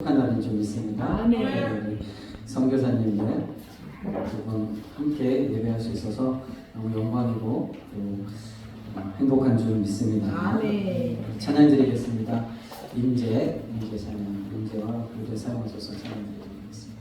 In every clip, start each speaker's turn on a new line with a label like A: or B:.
A: 날이 좀 있습니다. 우리 선교사님들 두 분 함께 예배할 수 있어서 너무 영광이고 또 행복한 줄 믿습니다. 찬양 드리겠습니다. 임재 찬양, 임재와 교재 사용하셔서 찬양 드리겠습니다.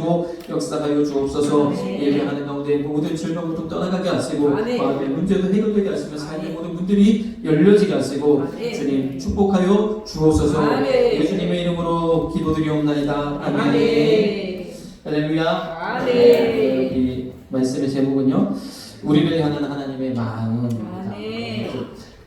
A: 주시고 역사하여 주옵소서. 예배하는 가운데 모든 질병을 좀 떠나가게 하시고 마음의 문제도 해결되게 하시며 삶의 모든 문들이 열려지게 하시고 주님 축복하여 주옵소서. 예수님의 이름으로 기도드리옵나이다. 아멘. 할렐루야. 이 말씀의 제목은요, 우리를 향한 하나님의 마음입니다.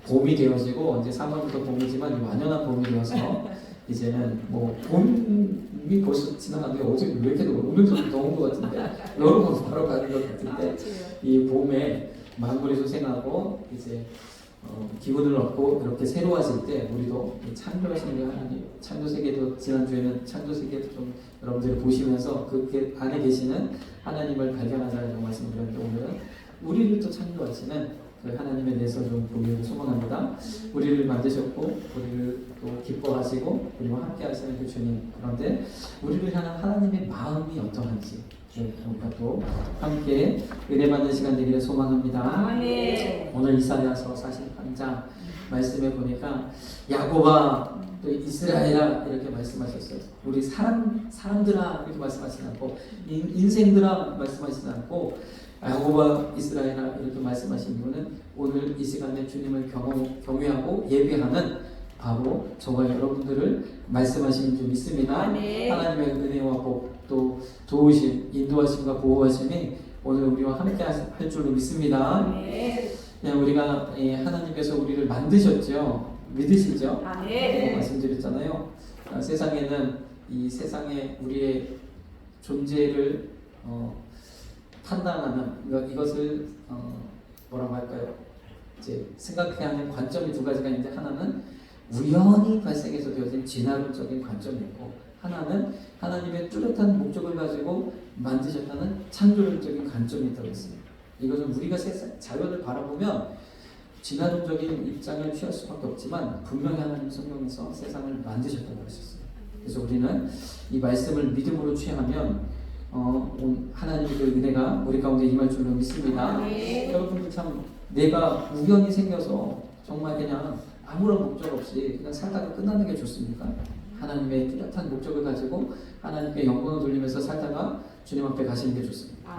A: 봄이 되어지고 이제 3월부터 봄이지만 완연한 봄이 되어서 이제는 뭐 봄이 벌써 지나갔는데 어제 왜 이렇게 오늘 좀 더운 것 같은데 여름으로 바로 가는 것 같은데 이 봄에 만물이 소생하고 이제 기분을 얻고 이렇게 새로워질 때 우리도 창조하시는 하나님, 창조세계도 지난주에는 창조세계도 좀 여러분들이 보시면서 그 안에 계시는 하나님을 발견하자고 말씀드렸는데 오늘은 우리를 또 창조하시는 그 하나님에 대해서 좀 보기를 소망합니다. 우리를 만드셨고 우리를 또 기뻐하시고 우리와 함께 하시는 그 주님, 그런데 우리를 향한 하나님의 마음이 어떠한지 우리가 또 함께 은혜 받는 시간 되기를 소망합니다. 오늘 이사야서 43장 말씀에 보니까 야곱아 또 이스라엘아 이렇게 말씀하셨어요. 우리 사람들아 이렇게 말씀하시지 않고 인생들아 말씀하시지 않고 야곱아 이스라엘아 이렇게 말씀하신 이유는 오늘 이 시간에 주님을 경외하고 예배하는 바로 저와 여러분들을 말씀하시는 줄 믿습니다. 하나님의 은혜와 복 또 도우심, 인도하심과 보호하심이 오늘 우리와 함께 할 줄로 믿습니다. 우리가 하나님께서 우리를 만드셨죠. 믿으시죠? 말씀드렸잖아요. 세상에는 이 세상에 우리의 존재를 판단하는 이것을 뭐라고 할까요? 이제 생각해야 하는 관점이 두 가지가 있는데 하나는 우연히 발생해서 되어진 진화론적인 관점이 있고 하나는 하나님의 뚜렷한 목적을 가지고 만드셨다는 창조론적인 관점이 있다고 했습니다. 이것은 우리가 자연을 바라보면 진화론적인 입장을 취할 수밖에 없지만 분명히 하나님 성경에서 세상을 만드셨다고 하셨어요. 그래서 우리는 이 말씀을 믿음으로 취하면 하나님의 그 은혜가 우리 가운데 임할 줄로 믿습니다. 여러분들 참 내가 우연히 생겨서 정말 그냥 아무런 목적 없이 그냥 살다가 끝나는 게 좋습니까? 하나님의 뚜렷한 목적을 가지고 하나님께 영광을 돌리면서 살다가 주님 앞에 가시는 게 좋습니다.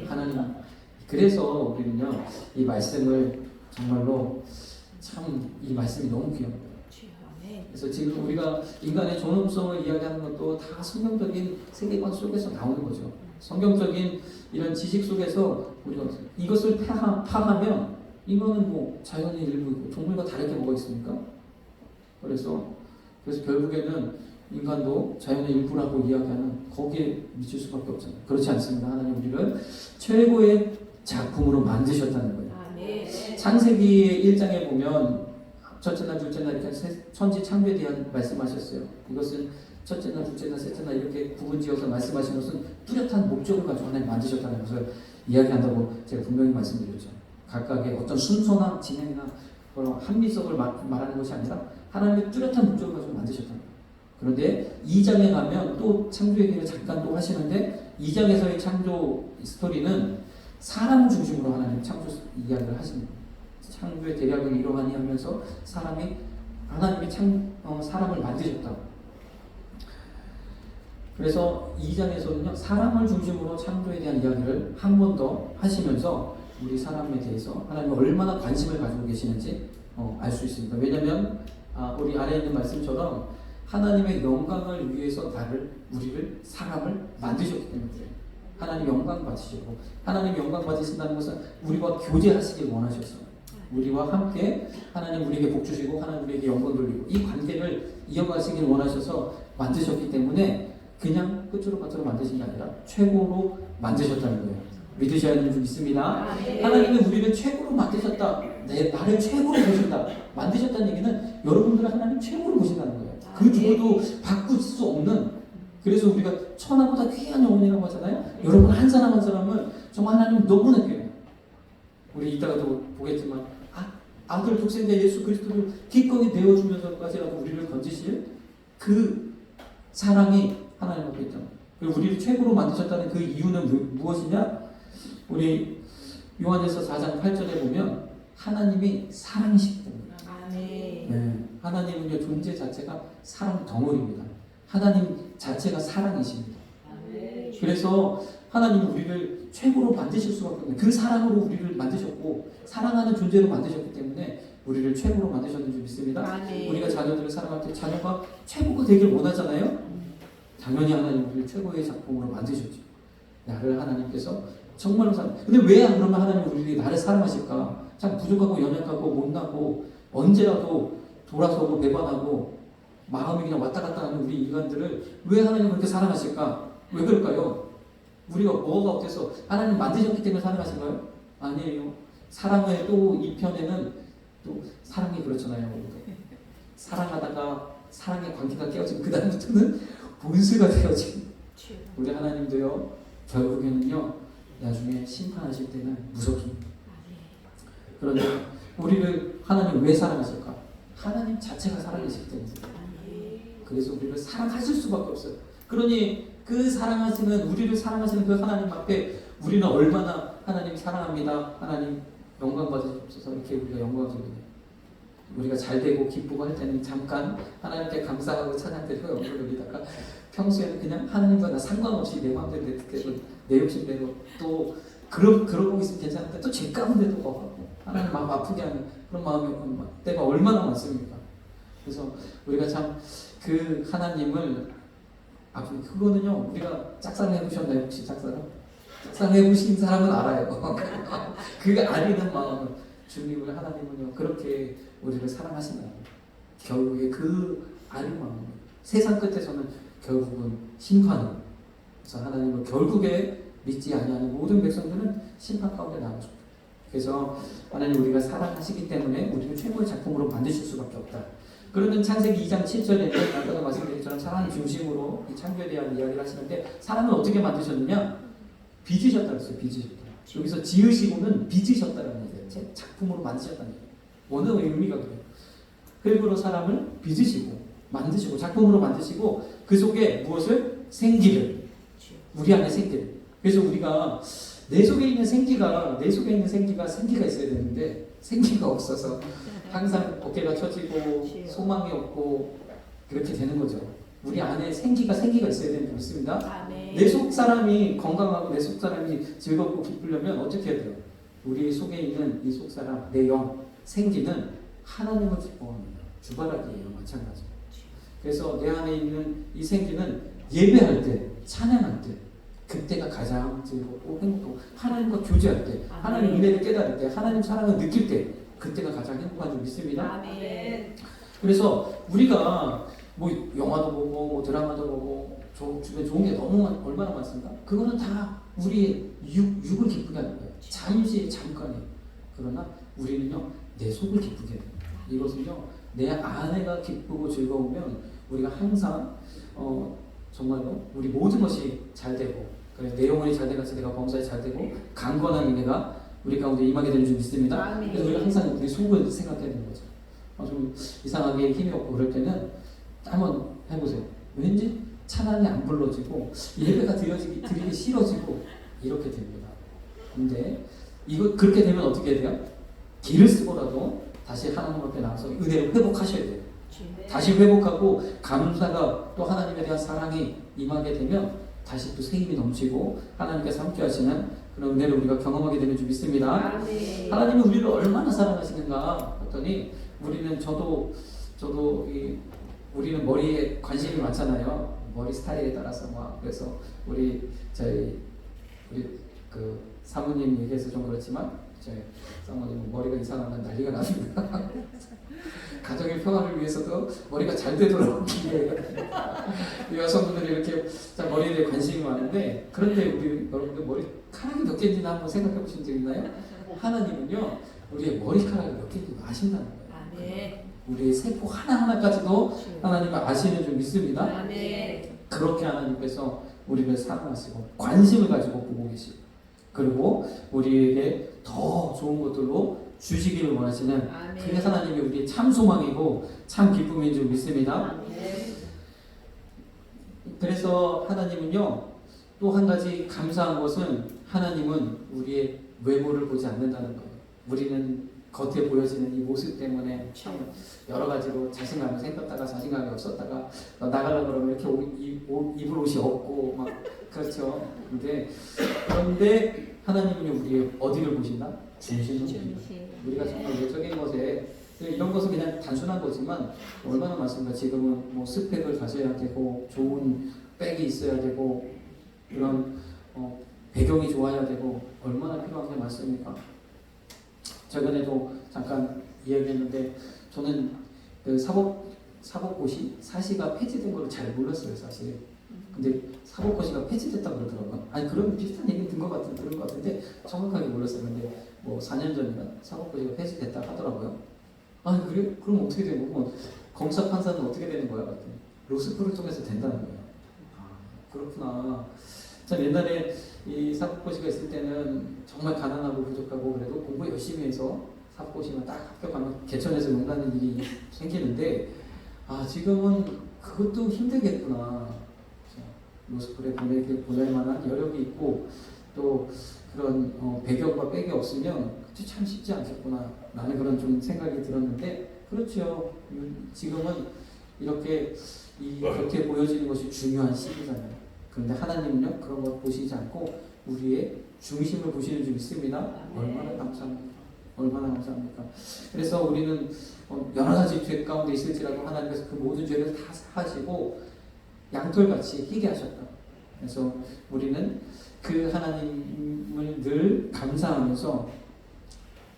A: 하나님, 그래서 우리는요 이 말씀을 정말로 참 이 말씀이 너무 귀합니다. 그래서 지금 우리가 인간의 존엄성을 이야기하는 것도 다 성경적인 세계관 속에서 나오는 거죠. 성경적인 이런 지식 속에서 우리가 이것을 파하면 이거는 뭐 자연의 일부이고 동물과 다를 게 뭐가 있습니까? 그래서 결국에는 인간도 자연의 일부라고 이야기하는 거기에 미칠 수밖에 없잖아요. 그렇지 않습니다. 하나님 우리를 최고의 작품으로 만드셨다는 거예요. 창세기 1장에 보면 첫째 날, 둘째 날 이렇게 천지 창조에 대한 말씀하셨어요. 이것은 첫째 날, 둘째 날, 셋째 날 이렇게 구분지어서 말씀하신 것은 뚜렷한 목적을 가지고 하나님 만드셨다는 것을 이야기한다고 제가 분명히 말씀드렸죠. 각각의 어떤 순서나 진행이나 합리성을 말하는 것이 아니라 하나님의 뚜렷한 목적을 가지고 만드셨다는 거예요. 그런데 2장에 가면 또 창조 얘기를 잠깐 또 하시는데 2장에서의 창조 스토리는 사람 중심으로 하나님 창조 이야기를 하십니다. 창조의 대략을 이루하니 하면서 하나님이 사람을 만드셨다고. 그래서 2장에서는요 사람을 중심으로 창조에 대한 이야기를 한 번 더 하시면서 우리 사람에 대해서 하나님이 얼마나 관심을 가지고 계시는지 알 수 있습니다. 왜냐하면 우리 아래에 있는 말씀처럼 하나님의 영광을 위해서 우리를 사람을 만드셨기 때문에 하나님 영광 받으시고 하나님 영광 받으신다는 것은 우리와 교제하시길 원하셔서 우리와 함께 하나님 우리에게 복 주시고 하나님 우리에게 영광 돌리고 이 관계를 이어가시길 원하셔서 만드셨기 때문에 그냥 끝으로 끝으로 만드신 게 아니라 최고로 만드셨다는 거예요. 믿으셔야 되는 줄 믿습니다. 하나님은 우리를 최고로 만드셨다. 나를 최고로 보신다. 만드셨다는 얘기는 여러분들을 하나님 최고로 보신다는 거예요. 그 누구도 바꿀 수 없는. 그래서 우리가 천하보다 귀한 영혼이라고 하잖아요. 여러분 한 사람 한 사람은 정말 하나님 너무나 귀해요. 우리 이따가도 보겠지만 아들 독생자 예수 그리스도를 기꺼이 내어주면서까지라도 우리를 건지실 그 사랑이 하나님 앞에 있잖아요. 그리고 우리를 최고로 만드셨다는 그 이유는 무엇이냐? 우리 요한에서 4장 8절에 보면 하나님이 사랑이시기 때문에 네, 하나님은요 존재 자체가 사랑 덩어리입니다. 하나님 자체가 사랑이십니다. 그래서 하나님은 우리를 최고로 만드실 수밖에 없는 그 사랑으로 우리를 만드셨고 사랑하는 존재로 만드셨기 때문에 우리를 최고로 만드셨는 줄 믿습니다. 우리가 자녀들을 사랑할 때 자녀가 최고가 되길 원하잖아요. 당연히 하나님 우리를 최고의 작품으로 만드셨죠. 나를 하나님께서 정말로 사랑. 근데 왜 그러면 하나님 우리들이 나를 사랑하실까? 참 부족하고 연약하고 못나고 언제라도 돌아서고 배반하고 마음이 그냥 왔다 갔다 하는 우리 인간들을 왜 하나님 그렇게 사랑하실까? 왜 그럴까요? 우리가 뭐가 어때서 하나님 만드셨기 때문에 사랑하신가요? 아니에요. 사랑의 또 이 편에는 또 사랑이 그렇잖아요. 사랑하다가 사랑의 관계가 깨어지면 그 다음부터는 본수가 되어지는 우리 하나님도요. 결국에는요. 나중에 심판하실 때는 무섭습니다. 그런데 우리를 하나님 왜 사랑하실까? 하나님 자체가 사랑이시기 때문에. 그래서 우리를 사랑하실 수밖에 없어요. 그러니 그 사랑하시는 우리를 사랑하시는 그 하나님 앞에 우리는 얼마나 하나님 사랑합니다. 하나님 영광 받으시옵소서 이렇게 우리가 영광드립니다. 우리가 잘 되고 기쁘고 할 때는 잠깐 하나님께 감사하고 찬양드리고 영광 돌리다가 평소에는 그냥 하나님과 나 상관없이 내 마음대로 내 욕심대로 또 그러고 있으면 괜찮은데 또 죄 가운데도 하고 하나님 마음 아프게 하는 그런 마음이 때가 얼마나 많습니까? 그래서 우리가 참 그 하나님을 그거는요 우리가 짝사랑 해보셨나요? 혹시 짝사랑 해보신 사람은 알아요. 그 아리는 마음을 주님을 하나님은요 그렇게 우리를 사랑하신다. 결국에 그 아린 마음 세상 끝에서는 결국은 심판을 그래서 하나님을 결국에 믿지 아니하는 모든 백성들은 심판 가운데 나오죠. 그래서 하나님 우리가 사랑하시기 때문에 우리를 최고의 작품으로 만드실 수밖에 없다. 그러면 창세기 2장 7절에는 아까도 말씀드린 것처럼 사랑 중심으로 이 창조에 대한 이야기를 하시는데 사람을 어떻게 만드셨느냐? 빚으셨다 그랬어요. 빚으셨다. 여기서 지으시고는 빚으셨다는 얘기예요. 작품으로 만드셨다는 얘기예요. 어느 의미가 그래요. 그리고 사람을 빚으시고 만드시고 작품으로 만드시고 그 속에 무엇을? 생기를 우리 안에 생기를. 그래서 우리가 내 속에 있는 생기가 있어야 되는데 생기가 없어서 항상 어깨가 처지고 소망이 없고 그렇게 되는 거죠. 우리 안에 생기가 있어야 되는 줄 믿습니다. 내 속 사람이 건강하고 내 속 사람이 즐겁고 기쁘려면 어떻게 해야 돼요? 우리 속에 있는 이 속 사람, 내 영, 생기는 하나님을 기뻐합니다. 주바라기예요. 마찬가지. 그래서 내 안에 있는 이 생기는 예배할 때, 찬양할 때 그때가 가장 즐겁고 행복하고 하나님과 교제할 때, 하나님 은혜를 깨달을 때, 하나님 사랑을 느낄 때 그때가 가장 행복한 줄 믿습니다. 그래서 우리가 뭐 영화도 보고 뭐 드라마도 보고 주변에 좋은 게 너무 얼마나 많습니까? 그거는 다 우리의 육을 기쁘게 하는 거예요. 잠깐이에요. 그러나 우리는요 내 속을 기쁘게 해요. 이것은요 내 아내가 기쁘고 즐거우면 우리가 항상 정말로 우리 모든 것이 잘 되고 그래서 내 영혼이 잘 돼서 내가 범사에 잘 되고 강건한 은혜가 우리 가운데 임하게 되는 줄 믿습니다. 그래서 우리가 항상 우리 속을 생각해야 되는 거죠. 좀 이상하게 힘이 없고 그럴 때는 한번 해보세요. 왠지 찬양이 안 불러지고 예배가 드리기 싫어지고 이렇게 됩니다. 근데 이거 그렇게 되면 어떻게 돼요? 길을 쓰고라도 다시 하나님 앞에 나와서 은혜를 회복하셔야 돼요. 다시 회복하고 감사가 또 하나님에 대한 사랑이 임하게 되면 다시 또 새 힘이 넘치고 하나님께서 함께 하시는 그런 은혜를 우리가 경험하게 되는 줄 믿습니다. 하나님은 우리를 얼마나 사랑하시는가 했더니 우리는 우리는 머리에 관심이 많잖아요. 머리 스타일에 따라서 그래서 우리 그 사모님 얘기해서 좀 그렇지만 저희 사모님은 머리가 이상하면 난리가 납니다. 가정의 평화를 위해서도 머리가 잘 되도록 여성분들이 이렇게 머리에 대해 관심이 많은데 그런데 우리 여러분들 머리카락이 몇 개인지는 한번 생각해 보신 적 있나요? 하나님은요 우리의 머리카락이 몇 개인지 아신다는 거예요. 우리의 세포 하나하나까지도 하나님을 아시는 줄 믿습니다. 그렇게 하나님께서 우리를 사랑하시고 관심을 가지고 보고 계시고 그리고 우리에게 더 좋은 것들로 주시기를 원하시는 그 하나님이 우리의 참 소망이고 참 기쁨인 줄 믿습니다. 그래서 하나님은요 또 한 가지 감사한 것은 하나님은 우리의 외모를 보지 않는다는 거예요. 우리는 겉에 보여지는 이 모습 때문에 참 여러 가지로 자신감이 생겼다가 자신감이 없었다가 나가려고 그러면 이렇게 입을 옷이 없고 막 그렇죠. 그런데 하나님은 우리 어디를 보신다? 중심을 보신다. 우리가 정말 외적인 것에 이런 것은 그냥 단순한 거지만 얼마나 많습니까? 지금은 뭐 스펙을 가져야 되고 좋은 백이 있어야 되고 이런 배경이 좋아야 되고 얼마나 필요한 게 많습니까? 최근에도 잠깐 이야기했는데 저는 그 사법고시 사시가 폐지된 걸 잘 몰랐어요 사실. 근데 사법고시가 폐지됐다 그러더라고요. 아니 그런 비슷한 얘기 들은 것 같은데 정확하게 몰랐어요. 근데 뭐 4년 전인가 사법고시가 폐지됐다 하더라고요. 아니 그래? 그럼 어떻게 되고 뭐 검사 판사는 어떻게 되는 거야? 그랬더니 로스쿨을 통해서 된다는 거예요. 아 그렇구나. 참 옛날에 이 사법고시가 있을 때는 정말 가난하고 부족하고 그래도 공부 열심히 해서 사법고시만 딱 합격하면 개천에서 용나는 일이 생기는데 아 지금은 그것도 힘들겠구나. 로스쿨에 보낼 만한 여력이 있고 또 그런 배경과 백이 없으면 그치 참 쉽지 않겠구나 라는 그런 좀 생각이 들었는데 그렇죠. 지금은 이렇게 이 겉에 보여지는 것이 중요한 시기잖아요. 그런데 하나님은요 그런 것 보시지 않고 우리의 중심을 보시는 줄 믿습니다. 얼마나 감사합니까? 얼마나 감사합니까? 그래서 우리는 여러 가지 죄 가운데 있을지라도 하나님께서 그 모든 죄를 다 사하시고 양털같이 희게 하셨다. 그래서 우리는 그 하나님을 늘 감사하면서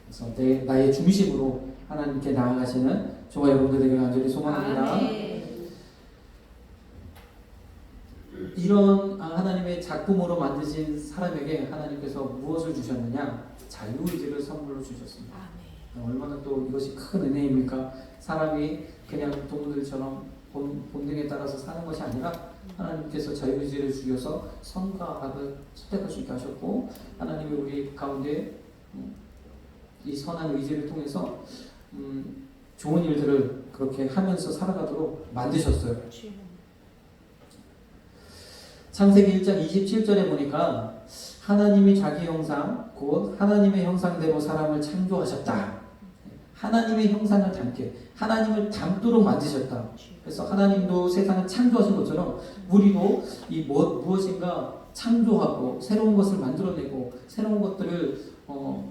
A: 그래서 나의 중심으로 하나님께 나아가시는 저와 여러분들 되길 간절히 소망합니다. 이런 하나님의 작품으로 만드신 사람에게 하나님께서 무엇을 주셨느냐? 자유의지를 선물로 주셨습니다. 얼마나 또 이것이 큰 은혜입니까? 사람이 그냥 동물들처럼 본능에 따라서 사는 것이 아니라 하나님께서 자유의지를 주셔서 선과 악을 선택할 수 있게 하셨고 하나님이 우리 가운데 이 선한 의지를 통해서 좋은 일들을 그렇게 하면서 살아가도록 만드셨어요. 창세기 1장 27절에 보니까 하나님이 자기 형상 곧 하나님의 형상대로 사람을 창조하셨다. 하나님의 형상을 담게 하나님을 닮도록 만드셨다. 그래서 하나님도 세상을 창조하신 것처럼 우리도 이 무엇인가 창조하고 새로운 것을 만들어내고 새로운 것들을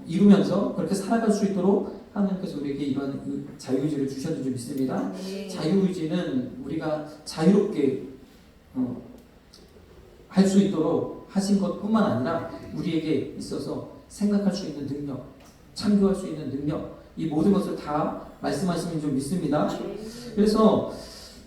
A: 이루면서 그렇게 살아갈 수 있도록 하나님께서 우리에게 이런 자유의지를 주셨는 줄 믿습니다. 자유의지는 우리가 자유롭게 할 수 있도록 하신 것뿐만 아니라 우리에게 있어서 생각할 수 있는 능력, 창조할 수 있는 능력 이 모든 것을 다 말씀하시는 줄 믿습니다. 그래서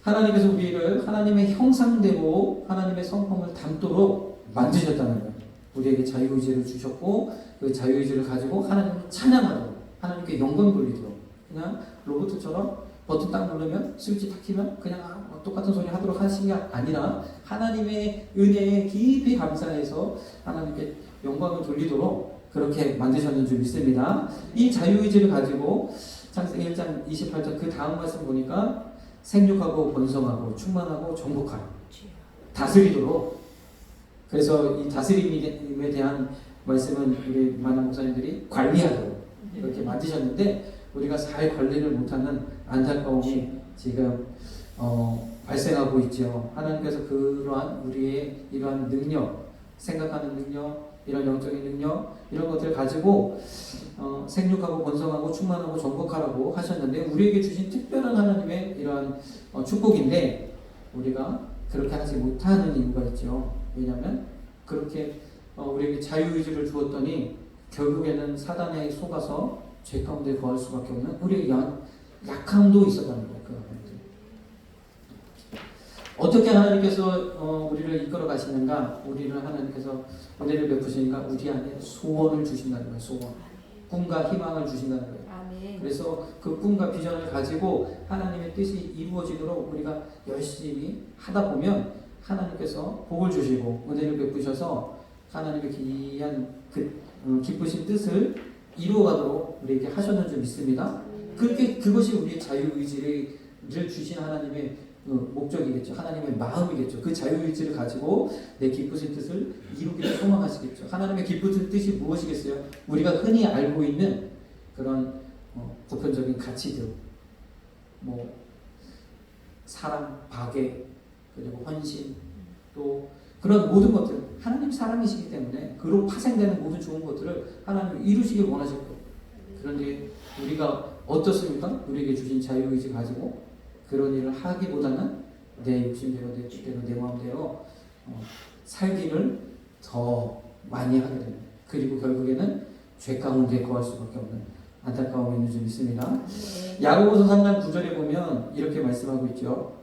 A: 하나님께서 우리를 하나님의 형상대로 하나님의 성품을 담도록 만드셨다는 거예요. 우리에게 자유의지를 주셨고 그 자유의지를 가지고 하나님을 찬양하도록 하나님께 영광 돌리도록 그냥 로봇처럼 버튼 딱 누르면 스위치 딱 키면 그냥 똑같은 소리 하도록 하신 게 아니라 하나님의 은혜에 깊이 감사해서 하나님께 영광을 돌리도록 그렇게 만드셨는 줄 믿습니다. 이 자유의지를 가지고 창세기 1장 28절 그 다음 말씀 보니까 생육하고 번성하고 충만하고 정복하라 다스리도록 그래서 이 다스림에 대한 말씀은 우리 많은 목사님들이 관리하도록 이렇게 만드셨는데 우리가 잘 관리를 못하는 안타까움이 지금 발생하고 있죠. 하나님께서 그러한 우리의 이러한 능력, 생각하는 능력, 이런 영적인 능력 이런 것들을 가지고 생육하고 번성하고 충만하고 정복하라고 하셨는데 우리에게 주신 특별한 하나님의 이러한 축복인데 우리가 그렇게 하지 못하는 이유가 있죠. 왜냐하면 그렇게 우리에게 자유의지를 주었더니 결국에는 사단에 속아서 죄 가운데 거할 수밖에 없는 우리의 약함도 있었다는 거예요. 어떻게 하나님께서 우리를 이끌어 가시는가? 우리를 하나님께서 은혜를 베푸시는가? 우리 안에 소원을 주신다는 거예요. 소원. 꿈과 희망을 주신다는 거예요. 아멘. 그래서 그 꿈과 비전을 가지고 하나님의 뜻이 이루어지도록 우리가 열심히 하다 보면 하나님께서 복을 주시고 은혜를 베푸셔서 하나님의 귀한 기쁘신 뜻을 이루어가도록 우리에게 하셨는 줄 믿습니다. 그것이 우리의 자유의지를 주신 하나님의 목적이겠죠. 하나님의 마음이겠죠. 그 자유의지를 가지고 내 기쁘신 뜻을 이루기를 소망하시겠죠. 하나님의 기쁘신 뜻이 무엇이겠어요? 우리가 흔히 알고 있는 그런 보편적인 가치들, 뭐 사랑, 박애, 그리고 헌신, 또 그런 모든 것들, 하나님 사랑이시기 때문에 그로 파생되는 모든 좋은 것들을 하나님 이루시길 원하실 거예요. 그런데 우리가 어떻습니까? 우리에게 주신 자유의지 가지고 그런 일을 하기보다는 내 욕심대로, 내 뜻대로, 내 마음대로 살기를 더 많이 하게 됩니다. 그리고 결국에는 죄 가운데 거할 수밖에 없는 안타까움이 있는 줄 믿습니다. 야고보서 3장 9절에 보면 이렇게 말씀하고 있죠.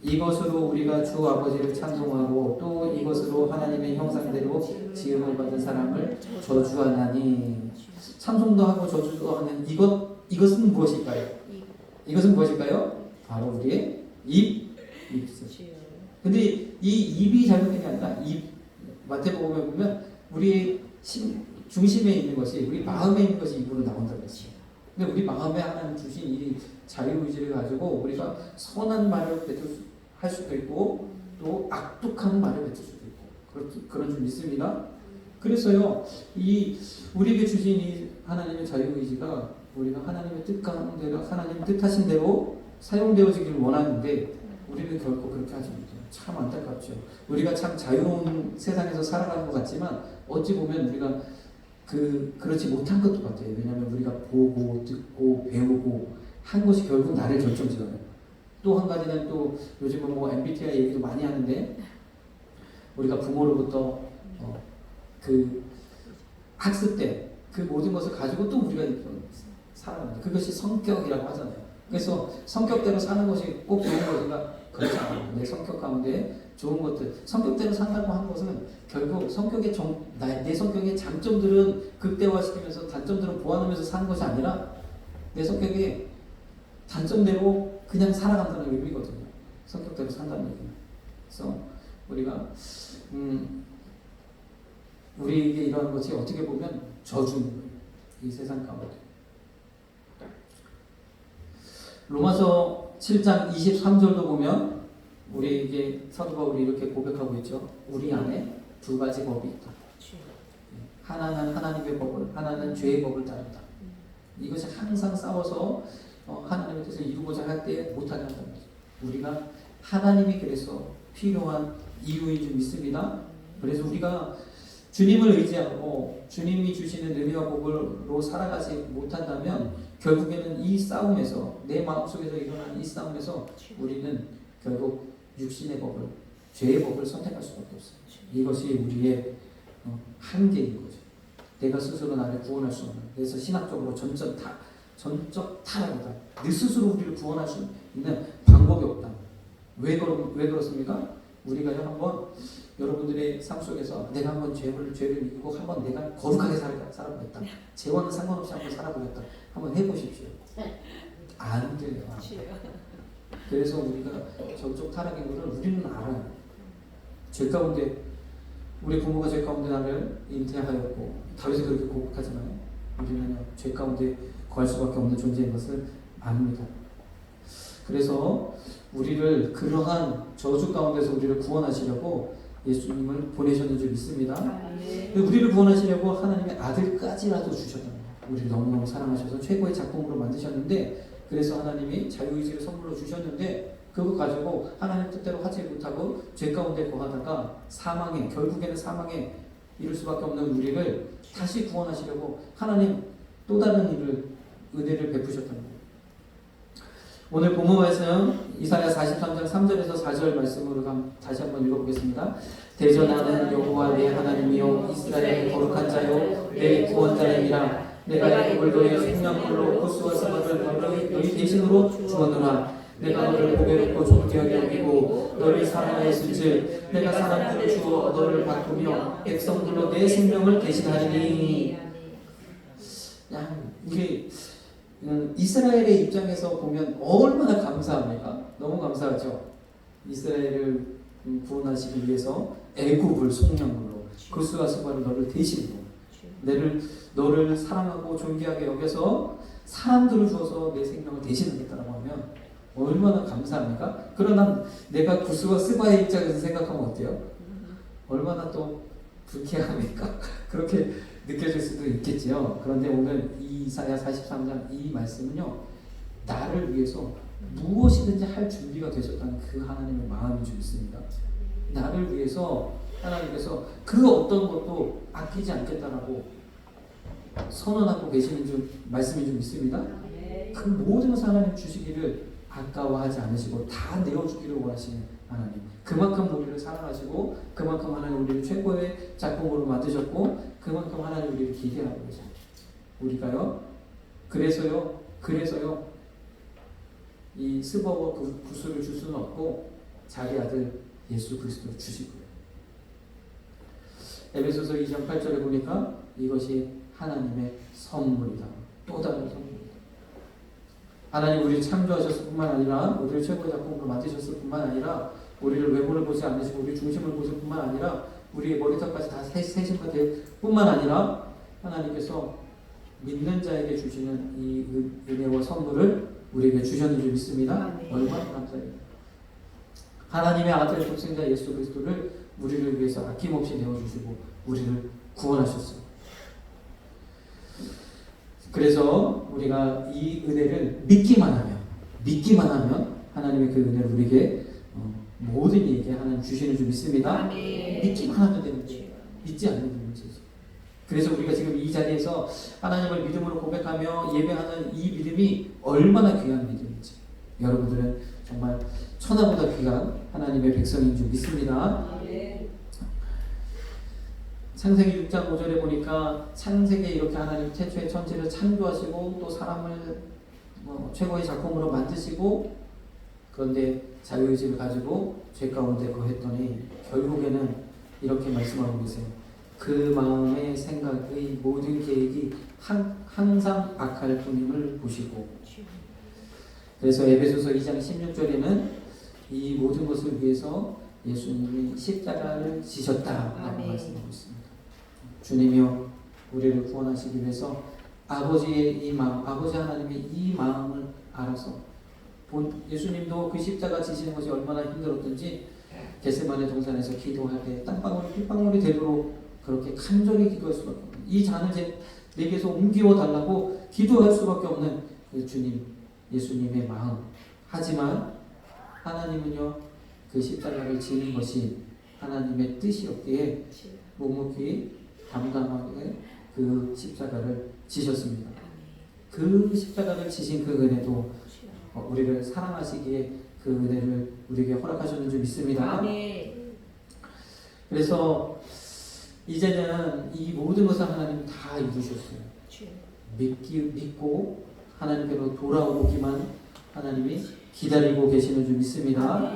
A: 이것으로 우리가 주 아버지를 찬송하고 또 이것으로 하나님의 형상대로 지음을 받은 사람을 저주하나니. 찬송도 하고 저주도 하는 이것은 무엇일까요? 이것은 무엇일까요? 바로 우리의 입술. 근데 이 입이 잘못된 게 아니라 마태복음에 보면 우리의 중심에 있는 것이, 우리 마음에 있는 것이 입으로 나온다고 했어요. 근데 우리 마음에 하나님 주신 이 자유의지를 가지고 우리가 선한 말을 할 수도 있고 또 악독한 말을 뱉을 수도 있고 그런 줄 믿습니다. 그래서요, 우리에게 주신 이 하나님의 자유의지가 우리가 하나님의 뜻 가운데로, 하나님 뜻하신 대로 사용되어지길 원하는데 우리는 결코 그렇게 하지 못해요. 참 안타깝죠. 우리가 참 자유로운 세상에서 살아가는 것 같지만 어찌 보면 우리가 그렇지 못한 것도 같아요. 왜냐하면 우리가 보고 듣고 배우고 한 것이 결국 나를 결정지어요. 또 한 가지는 또 요즘은 뭐 MBTI 얘기도 많이 하는데 우리가 부모로부터 그 학습 때 그 모든 것을 가지고 또 우리가 살아갑니다. 그것이 성격이라고 하잖아요. 그래서 성격대로 사는 것이 꼭 좋은 것인가? 그렇지 않아요. 내 성격 가운데 좋은 것들, 성격대로 산다고 하는 것은 결국 내 성격의 장점들은 극대화시키면서 단점들은 보완하면서 사는 것이 아니라 내 성격의 단점대로 그냥 살아간다는 의미거든요. 성격대로 산다는 얘기는. 그래서 우리가 우리에게 이러한 것이 어떻게 보면 저주인 거예요. 이 세상 가운데. 로마서 7장 23절도 보면 우리에게 사도 바울이 이렇게 고백하고 있죠. 우리 안에 두 가지 법이 있다. 하나는 하나님의 법을, 하나는 죄의 법을 따른다. 이것이 항상 싸워서 하나님의 뜻을 이루고자 할 때 못하게 한다는 거죠. 우리가 하나님이 그래서 필요한 이유인 줄 믿습니다. 그래서 우리가 주님을 의지하고 주님이 주시는 은혜와 복으로 살아가지 못한다면 결국에는 이 싸움에서, 내 마음속에서 일어나는 이 싸움에서 우리는 결국 육신의 법을, 죄의 법을 선택할 수밖에 없어요. 이것이 우리의 한계인 거죠. 내가 스스로 나를 구원할 수 없는. 그래서 신학적으로 전적 타락이다. 내 스스로 우리를 구원할 수 있는 방법이 없다. 왜 그렇습니까? 우리가요, 한번 여러분들의 삶 속에서 내가 한번 죄를 이기고 한번 내가 거룩하게 살아보겠다. 죄와는 상관없이 한번 살아보겠다. 한번 해보십시오. 안 돼요. 그래서 우리가 전적 타락인 것을 우리는 알아요. 죄 가운데, 우리 부모가 죄 가운데 나를 잉태하였고, 다윗이 그렇게 고백하잖아요. 우리는 죄 가운데 거할 수밖에 없는 존재인 것을 압니다. 그래서 우리를 그러한 저주 가운데서 우리를 구원하시려고 예수님을 보내셨는 줄 믿습니다. 우리를 구원하시려고 하나님의 아들까지라도 주셨답니다. 우리를 너무너무 사랑하셔서 최고의 작품으로 만드셨는데, 그래서 하나님이 자유의지를 선물로 주셨는데 그거 가지고 하나님 뜻대로 하지 못하고 죄 가운데 거하다가 결국에는 사망에 이를 수밖에 없는 우리를 다시 구원하시려고 하나님 또 다른 은혜를 베푸셨답니다. 오늘 본문 말씀 이사야 43장 3절에서 4절 말씀으로 다시 한번 읽어보겠습니다. 대전하는 여호와 내 하나님이요 이스라엘의 거룩한 자요 내 구원자님이라. 내가 야곱을 너의 생명불로 호수와 스바를 너희 대신으로 주었노라. 내가 너를 보배롭고 존귀하게 여기고 너를 사랑하였은즉 내가 사람들을 주어 너를 바꾸며 백성들로 내 생명을 대신하리니. 우리 이스라엘의 입장에서 보면 얼마나 감사합니까? 너무 감사하죠. 이스라엘을 구원하시기 위해서 애굽을 속량으로 그수와 스바를 너를 대신으로 너를 사랑하고 존귀하게 여겨서 사람들을 주어서 내 생명을 대신하겠다라고 하면 얼마나 감사합니까? 그러나 내가 구스와 스바의 입장에서 생각하면 어때요? 얼마나 또 불쾌합니까? 그렇게 느껴질 수도 있겠지요. 그런데 오늘 이 이사야 43장 이 말씀은요, 나를 위해서 무엇이든지 할 준비가 되셨다는 그 하나님의 마음이 좀 있습니다. 나를 위해서 하나님께서 그 어떤 것도 아끼지 않겠다라고 선언하고 계시는 좀 말씀이 좀 있습니다. 그 모든 것을 하나님 주시기를 아까워하지 않으시고 다 내어주기를 원하시는 하나님. 그만큼 우리를 사랑하시고 그만큼 하나님 우리를 최고의 작품으로 만드셨고 그만큼 하나님 우리를 기대하고 계셔요. 우리가요. 그래서요. 이 스버와 구슬을 줄 수는 없고 자기 아들 예수 그리스도를 주시고요. 에베소서 2장 8절에 보니까 이것이 하나님의 선물이다. 또 다른 선물이다. 하나님 우리를 창조하셨을 뿐만 아니라 우리를 최고의 작품으로 만드셨을 뿐만 아니라 우리를 외모를 보지 않으시고 우리 중심을 보실 뿐만 아니라 우리의 머리털까지 다 세신 뿐만 아니라 하나님께서 믿는 자에게 주시는 이 은혜와 선물을 우리에게 주셨는 줄 믿습니다. 얼마나 감사해요. 하나님의 아들 독생자 예수 그리스도를 우리를 위해서 아낌없이 내어주시고 우리를 구원하셨어요. 그래서 우리가 이 은혜를 믿기만 하면 하나님의 그 은혜를 우리에게 모든 이에게 하나님 주시는 줄 믿습니다. 믿기만 하면 되는데 믿지 않는 문제죠. 그래서 우리가 지금 이 자리에서 하나님을 믿음으로 고백하며 예배하는 이 믿음이 얼마나 귀한 믿음인지 여러분들은 정말 천하보다 귀한 하나님의 백성인 줄 믿습니다. 창세기 6장 5절에 보니까 창세기에 이렇게 하나님 최초의 천지를 창조하시고 또 사람을 최고의 작품으로 만드시고 그런데 자유의지를 가지고 죄 가운데 거했더니 결국에는 이렇게 말씀하고 계세요. 그 마음의 생각의 모든 계획이 항상 악할 뿐임을 보시고 그래서 에베소서 2장 16절에는 이 모든 것을 위해서 예수님이 십자가를 지셨다라고 말씀하고 있습니다. 주님이여 우리를 구원하시기 위해서 아버지의 이 마음, 아버지 하나님의 이 마음을 알아서 예수님도 그 십자가 지시는 것이 얼마나 힘들었던지 겟세마네 동산에서 기도할 때 땀방울이 핏방울이 되도록 그렇게 간절히 기도할 수밖에 없는 이 잔을 내게서 옮기워 달라고 기도할 수밖에 없는 그 주님 예수님의 마음. 하지만 하나님은요 그 십자가를 지는 것이 하나님의 뜻이었기에 묵묵히 담담하게 그 십자가를 지셨습니다. 그 십자가를 지신 그 은혜도 우리를 사랑하시기에 그 은혜를 우리에게 허락하셨는 줄 믿습니다. 그래서 이제는 이 모든 것을 하나님 다 이루셨어요. 믿고 하나님께로 돌아오기만 하나님이 기다리고 계시는 줄 믿습니다.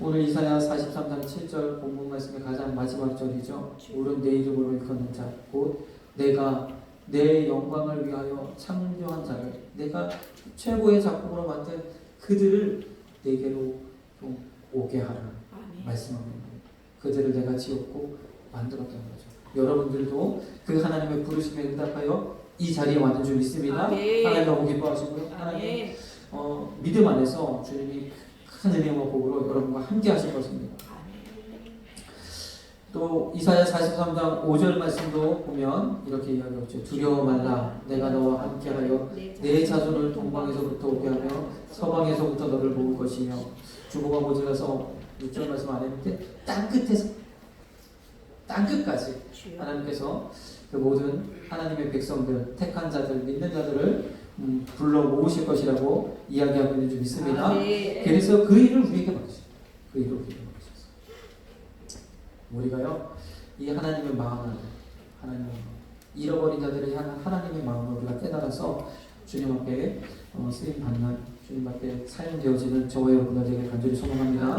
A: 오늘 이사야 43장 7절 본문 말씀의 가장 마지막 절이죠. 오른 내 이름으로 일컫는 자, 곧 내가 내 영광을 위하여 창조한 자를 내가 최고의 작품으로 만든 그들을 내게로 좀 오게 하라 말씀하는 거예요. 그들을 내가 지었고 만들었다는 거죠. 여러분들도 그 하나님의 부르심에 응답하여 이 자리에 왔는 줄 믿습니다. 하나님 너무 기뻐하시고요. 하나님 믿음 안에서 주님이 큰 은혜와 복으로 여러분과 함께 하실 것입니다. 또 이사야 43장 5절 말씀도 보면 이렇게 이야기하죠. 두려워 말라 내가 너와 함께하여 내 자손을 동방에서부터 오게 하며 서방에서부터 너를 모을 것이며 주보가 모자라서 6절 말씀 안 했는데 땅끝까지 하나님께서 그 모든 하나님의 백성들 택한 자들 믿는 자들을 불러 모으실 것이라고 이야기하고 있는 줄 믿습니다. 그래서 그 일을 우리에게 맡기셨어요. 그 일을 우리에게 맡기셨어요. 우리가요 이 하나님의 마음을 잃어버린 자들을 향한 하나님의 마음을 우리가 깨달아서 주님 앞에 쓰임 받는 주님 앞에 사용되어지는 저와 여러분들에게 간절히 소망합니다.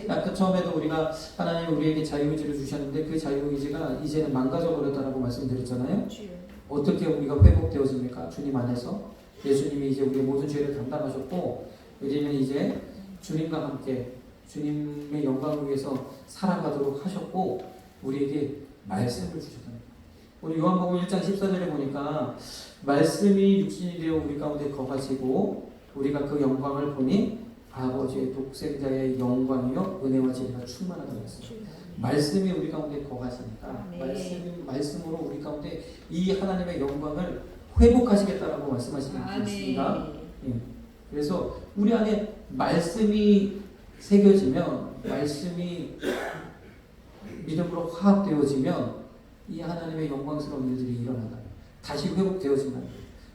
A: 아까 처음에도 우리가 하나님 우리에게 자유의지를 주셨는데 그 자유의지가 이제는 망가져 버렸다라고 말씀드렸잖아요. 어떻게 우리가 회복되어집니까? 주님 안에서 예수님이 이제 우리의 모든 죄를 담당하셨고 우리는 이제 주님과 함께 주님의 영광을 위해서 살아가도록 하셨고 우리에게 말씀을 주셨답니다. 우리 요한복음 1장 14절에 보니까 말씀이 육신이 되어 우리 가운데 거하시고 우리가 그 영광을 보니 아버지의 독생자의 영광이요 은혜와 진리가 충만하다고 했어요. 말씀이 우리 가운데 거하시니까 말씀으로 우리 가운데 이 하나님의 영광을 회복하시겠다라고 말씀하시는 분이십니다. 예. 그래서 우리 안에 말씀이 새겨지면, 말씀이 믿음으로 화합되어지면 이 하나님의 영광스러운 일들이 일어나다. 다시 회복되어진다.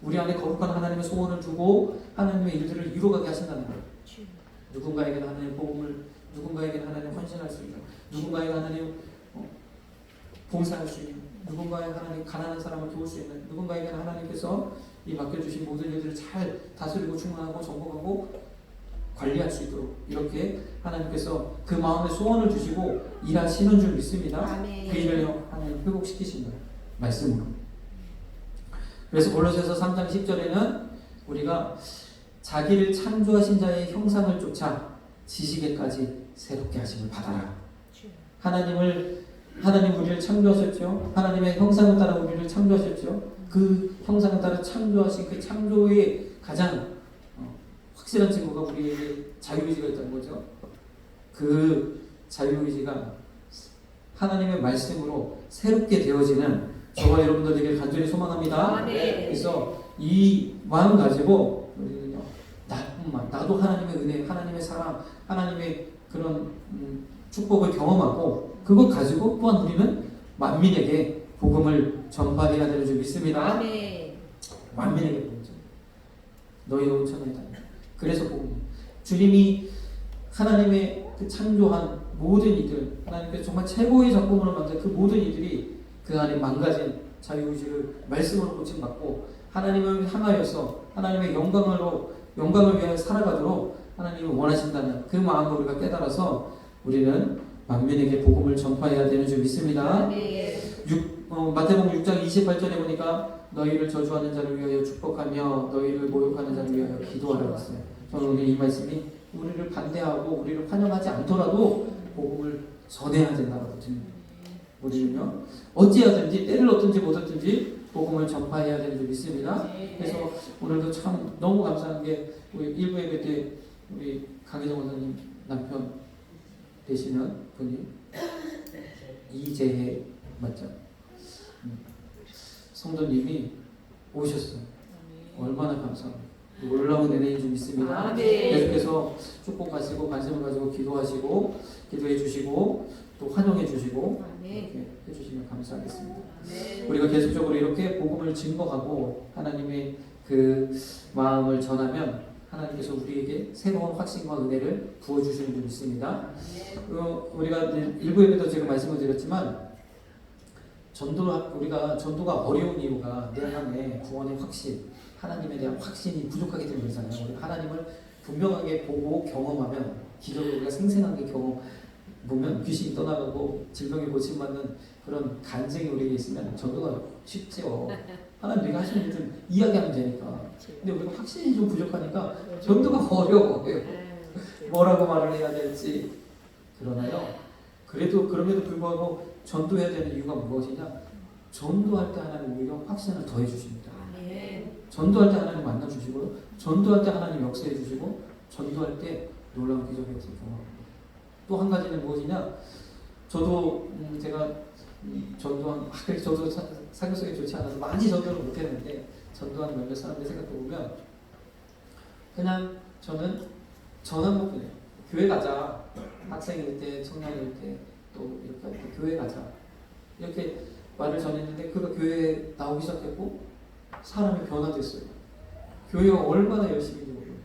A: 우리 안에 거룩한 하나님의 소원을 두고 하나님의 일들을 이루어가게 하신다는 거예요. 누군가에게는 하나님의 복음을, 누군가에게는 하나님 헌신할 수 있는, 누군가에게 하나님 봉사할 수 있는, 누군가에게 하나님 가난한 사람을 도울 수 있는, 누군가에게는 하나님께서 이 맡겨주신 모든 일들을 잘 다스리고 충만하고 정복하고 관리할 수 있도록 이렇게 하나님께서 그 마음에 소원을 주시고 일하시는 줄 믿습니다. 그 일을 하나님 회복시키신 거예요. 말씀으로. 그래서 골로새서 3장 10절에는 우리가 자기를 창조하신 자의 형상을 쫓아 지식에까지 새롭게 하심을 받아라. 하나님 우리를 창조하셨죠. 하나님의 형상을 따라 우리를 창조하셨죠. 그 형상을 따라 창조하신 그 창조의 가장 확실한 증거가 우리에게 자유의지가 있다는 거죠. 그 자유의지가 하나님의 말씀으로 새롭게 되어지는 저와 여러분들 되게 간절히 소망합니다. 그래서 이 마음 가지고 우리는요, 나도 하나님의 은혜, 하나님의 사랑, 하나님의 그런 축복을 경험하고 그것 가지고 또한 우리는 만민에게 복음을 전파해야 되는 줄 믿습니다. 만민에게 복음 전. 너희 온 천하에 다. 그래서 복음. 주님이 하나님의 그 창조한 모든 이들, 하나님께서 정말 최고의 작품으로 만든 그 모든 이들이 그 안에 망가진 자유의지를 말씀으로 고침받고 하나님을 향하여서 하나님의 영광을 위하여 살아가도록 하나님이 원하신다는 그 마음을 우리가 깨달아서 우리는 만민에게 복음을 전파해야 되는 줄 믿습니다. 마태복음 6장 28절에 보니까 너희를 저주하는 자를 위하여 축복하며 너희를 모욕하는 자를 위하여 기도하라고 했어요. 저는 오늘 이 말씀이 우리를 반대하고 우리를 환영하지 않더라도 복음을 전해야 된다고 듭니다. 우리는요, 어찌하든지 때를 얻든지 못 얻든지 복음을 전파해야 되는 줄 믿습니다. 그래서 오늘도 참 너무 감사한 게 우리 일부 예배 때 우리 강희정 원사님 남편 되시는 분이 이재혜 맞죠? 성도님이 오셨어요. 얼마나 감사합니다. 놀라운 은혜인 줄 믿습니다. 계속해서 축복하시고 관심을 가지고 기도하시고 기도해 주시고 또 환영해 주시고 이렇게 해주시면 감사하겠습니다. 우리가 계속적으로 이렇게 복음을 증거하고 하나님의 그 마음을 전하면 하나님께서 우리에게 새로운 확신과 은혜를 부어주시는 줄 믿습니다. 우리가 일부 예배도 제가 말씀을 드렸지만 우리가 전도가 어려운 이유가 내 안에 구원의 확신, 하나님에 대한 확신이 부족하기 때문이잖아요. 우리가 하나님을 분명하게 보고 경험하면 기적을 우리가 생생하게 보면 귀신이 떠나가고 질병이 고침받는 그런 간증이 우리에게 있으면 전도가 쉽죠. 하나님 내가 하시는 일 좀 이야기하면 되니까. 근데 우리가 확신이 좀 부족하니까 전도가 어려워요. 뭐라고 말을 해야 될지. 그러나요. 그럼에도 불구하고 전도해야 되는 이유가 무엇이냐? 전도할 때 하나님 오히려 확신을 더해 주십니다. 전도할 때 하나님 만나 주시고요. 전도할 때 하나님 역사해 주시고 전도할 때 놀라운 기적의 역사를 경험합니다. 또 한 가지는 무엇이냐? 저도 제가 전도한 저도 사교성이 좋지 않아서 많이 전도를 못했는데 전도한 몇몇 사람들 생각해 보면 그냥 저는 전한 것뿐이에요. 교회 가자. 학생일 때, 청년일 때 또 이렇게 할 때 교회 가자. 이렇게 말을 전했는데 그가 교회에 나오기 시작했고 사람이 변화됐어요. 교회가 얼마나 열심히 모르겠어요.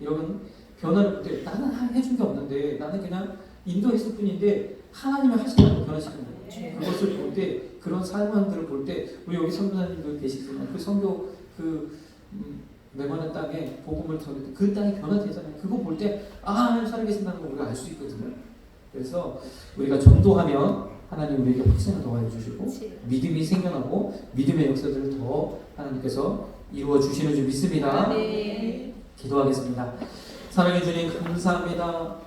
A: 여러분 변화를 볼 때 나는 해준 게 없는데 나는 그냥 인도했을 뿐인데 하나님이 하시는 걸 변화시키는 거예요. 그것을 볼 때 그런 사람들을 볼 때 우리 여기 선교사님들 계시지만 그 선교 메마른 땅에 복음을 전할 때 그 땅이 변화되잖아요. 그거 볼 때 하나님 살아계신다는 걸 우리가 알 수 있거든요. 그래서 우리가 전도하면 하나님 우리에게 확신을 더하여 주시고 믿음이 생겨나고 믿음의 역사들을 더 하나님께서 이루어 주시는 줄 믿습니다. 기도하겠습니다. 사랑해 주님 감사합니다.